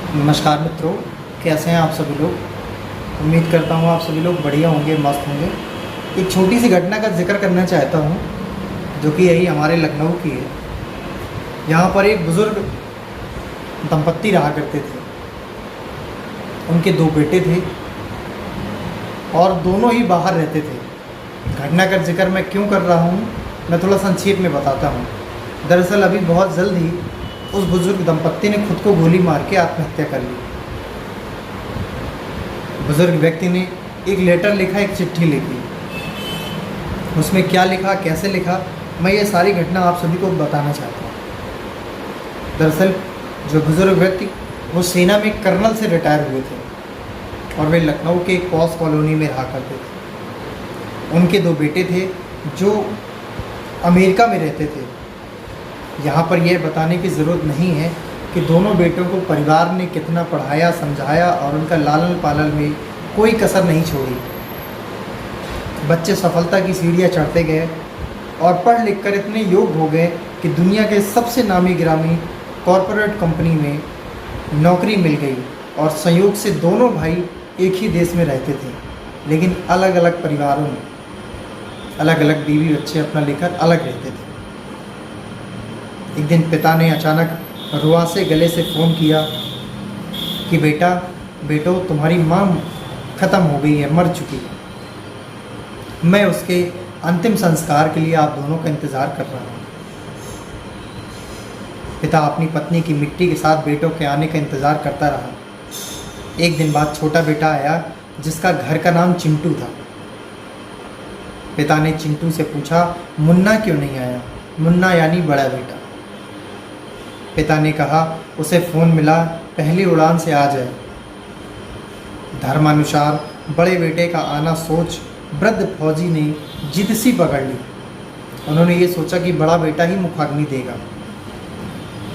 नमस्कार मित्रों, कैसे हैं आप सभी लोग। उम्मीद करता हूँ आप सभी लोग बढ़िया होंगे, मस्त होंगे। एक छोटी सी घटना का जिक्र करना चाहता हूँ जो कि यही हमारे लखनऊ की है। यहाँ पर एक बुज़ुर्ग दंपत्ति रहा करते थे। उनके 2 बेटे थे और दोनों ही बाहर रहते थे। घटना का जिक्र मैं क्यों कर रहा हूँ, मैं थोड़ा संक्षेप में बताता हूँ। दरअसल अभी बहुत जल्द ही उस बुज़ुर्ग दंपत्ति ने खुद को गोली मार के आत्महत्या कर ली। बुज़ुर्ग व्यक्ति ने एक लेटर लिखा, एक चिट्ठी लिखी। उसमें क्या लिखा, कैसे लिखा, मैं ये सारी घटना आप सभी को बताना चाहता हूँ। दरअसल जो बुज़ुर्ग व्यक्ति वो सेना में कर्नल से रिटायर हुए थे और वे लखनऊ के एक पॉस कॉलोनी में रहा करते थे। उनके 2 बेटे थे जो अमेरिका में रहते थे। यहाँ पर यह बताने की ज़रूरत नहीं है कि दोनों बेटों को परिवार ने कितना पढ़ाया, समझाया और उनका लालन पालन में कोई कसर नहीं छोड़ी। बच्चे सफलता की सीढ़ियाँ चढ़ते गए और पढ़ लिख कर इतने योग्य हो गए कि दुनिया के सबसे नामी गिरामी कॉरपोरेट कंपनी में नौकरी मिल गई। और संयोग से दोनों भाई एक ही देश में रहते थे, लेकिन अलग अलग परिवारों में, अलग अलग बीवी बच्चे अपना लेकर अलग रहते थे। एक दिन पिता ने अचानक रुआ से गले से फ़ोन किया कि बेटो तुम्हारी माँ ख़त्म हो गई है, मर चुकी है। मैं उसके अंतिम संस्कार के लिए आप दोनों का इंतज़ार कर रहा हूँ। पिता अपनी पत्नी की मिट्टी के साथ बेटों के आने का इंतज़ार करता रहा। एक दिन बाद छोटा बेटा आया जिसका घर का नाम चिंटू था। पिता ने चिंटू से पूछा, मुन्ना क्यों नहीं आया? मुन्ना यानी बड़ा बेटा। पिता ने कहा, उसे फ़ोन मिला, पहली उड़ान से आ जाए। धर्मानुसार बड़े बेटे का आना सोच वृद्ध फौजी ने जिद सी पकड़ ली। उन्होंने ये सोचा कि बड़ा बेटा ही मुखाग्नि देगा।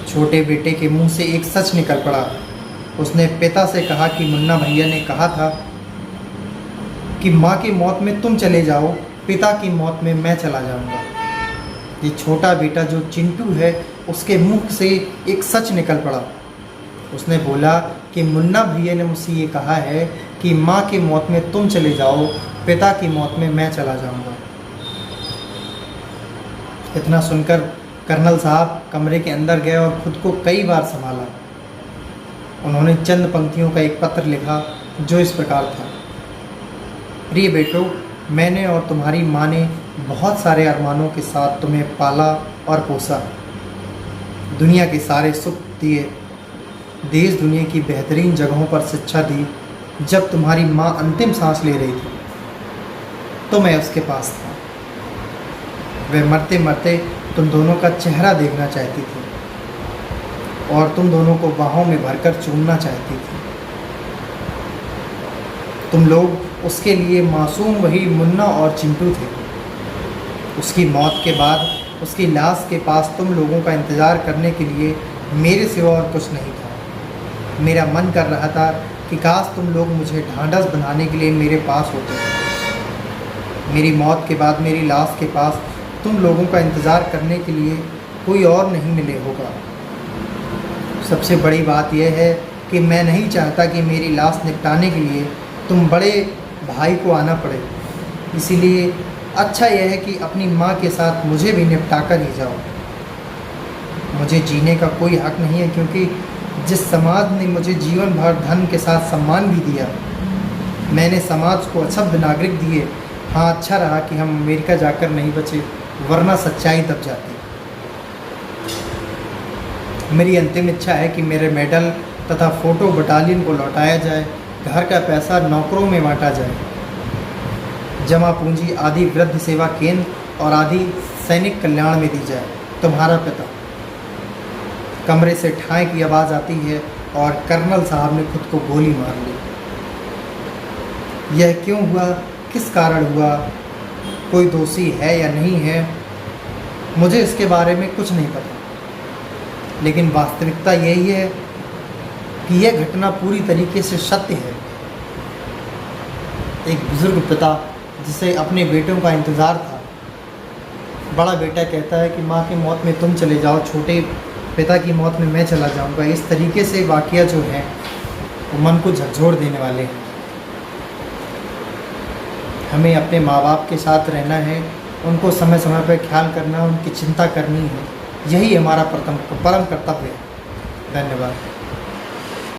छोटे बेटे के मुंह से एक सच निकल पड़ा। उसने पिता से कहा कि मुन्ना भैया ने कहा था कि माँ की मौत में तुम चले जाओ, पिता की मौत में मैं चला जाऊंगा। ये छोटा बेटा जो चिंटू है, उसके मुख से एक सच निकल पड़ा। उसने बोला कि मुन्ना भैया ने मुझसे ये कहा है कि माँ की मौत में तुम चले जाओ, पिता की मौत में मैं चला जाऊंगा। इतना सुनकर कर्नल साहब कमरे के अंदर गए और खुद को कई बार संभाला। उन्होंने चंद पंक्तियों का एक पत्र लिखा जो इस प्रकार था, प्रिय बेटो, मैंने और तुम्हारी माँ ने बहुत सारे अरमानों के साथ तुम्हें पाला और पोसा, दुनिया के सारे सुख दिए, देश दुनिया की बेहतरीन जगहों पर शिक्षा दी। जब तुम्हारी माँ अंतिम सांस ले रही थी तो मैं उसके पास था। वह मरते मरते तुम दोनों का चेहरा देखना चाहती थी और तुम दोनों को बाहों में भरकर चूमना चाहती थी। तुम लोग उसके लिए मासूम वही मुन्ना और चिंटू थे। उसकी मौत के बाद उसकी लाश के पास तुम लोगों का इंतज़ार करने के लिए मेरे सिवा और कुछ नहीं था। मेरा मन कर रहा था कि काश तुम लोग मुझे ढांढस बनाने के लिए मेरे पास होते। मेरी मौत के बाद मेरी लाश के पास तुम लोगों का इंतज़ार करने के लिए कोई और नहीं मिले होगा। सबसे बड़ी बात यह है कि मैं नहीं चाहता कि मेरी लाश निपटाने के लिए तुम बड़े भाई को आना पड़े। इसीलिए अच्छा यह है कि अपनी माँ के साथ मुझे भी निपटा कर ही जाओ। मुझे जीने का कोई हक नहीं है, क्योंकि जिस समाज ने मुझे जीवन भर धन के साथ सम्मान भी दिया, मैंने समाज को अशुद्ध नागरिक दिए। हाँ, अच्छा रहा कि हम अमेरिका जाकर नहीं बचे, वरना सच्चाई दब जाती। मेरी अंतिम इच्छा है कि मेरे मेडल तथा फ़ोटो बटालियन को लौटाया जाए, घर का पैसा नौकरों में बांटा जाए, जमा पूंजी आदि वृद्ध सेवा केंद्र और आदि सैनिक कल्याण में दी जाए। तुम्हारा पिता। कमरे से ठाई की आवाज़ आती है और कर्नल साहब ने खुद को गोली मार ली। यह क्यों हुआ, किस कारण हुआ, कोई दोषी है या नहीं है, मुझे इसके बारे में कुछ नहीं पता। लेकिन वास्तविकता यही है कि यह घटना पूरी तरीके से सत्य है। एक बुजुर्ग पिता जिसे अपने बेटों का इंतज़ार था, बड़ा बेटा कहता है कि माँ की मौत में तुम चले जाओ, छोटे पिता की मौत में मैं चला जाऊंगा। इस तरीके से वाक़या जो है वो मन को झकझोर देने वाले हैं। हमें अपने माँ बाप के साथ रहना है, उनको समय समय पर ख्याल करना, उनकी चिंता करनी है। यही हमारा परम कर्तव्य है। धन्यवाद।